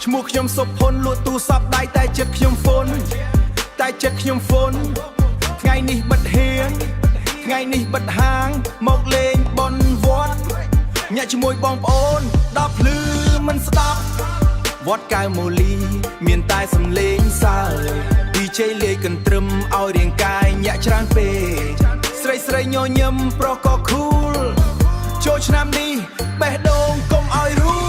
ឈ្មោះខ្ញុំសុភុនលក់ទូសពដៃតែចិត្តខ្ញុំហ្វុនថ្ងៃនេះបិទហាងថ្ងៃនេះបិទហាងមកលេងបនវត្តញាក់ជាមួយបងប្អូនដល់ភ្លឺមិនស្ដាប់វត្តកៅម៉ូលីមានតែសំឡេងសើDJ លេងកន្ទ្រឹមឲ្យរាងកាយញាក់ច្រើនពេកស្រីញញឹមប្រុសក៏ខូលចូលឆ្នាំនេះបេះដូងកុំឲ្យរួល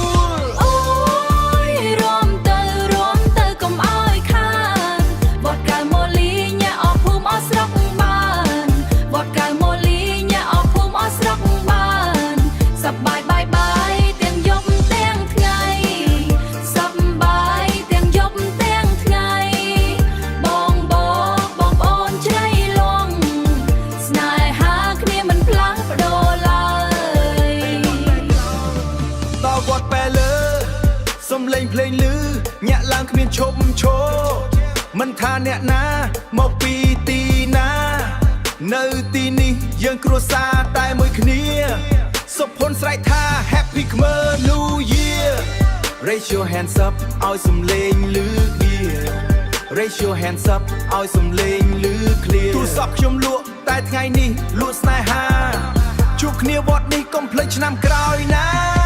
សំឡេងភ្លេងលឺញាក់ឡើងគ្មានឈប់ឈរមិនថាអ្នកណាមកពីទីណានៅទីនេះយើងគ្រួសារតែមួយគ្នាសុភុនស្រែកថា Happy Khmer New Year Raise your hands up ឲ្យសំឡេងលឺ clear Raise your hands up ឲ្យសំឡេងលឺ clear ទូរស័ព្ទខ្ញុំលក់តែថ្ងៃនេះលក់ស្នេហាជួបគ្នាវត្តនេះកុំភ្លេចឆ្នាំក្រោយណា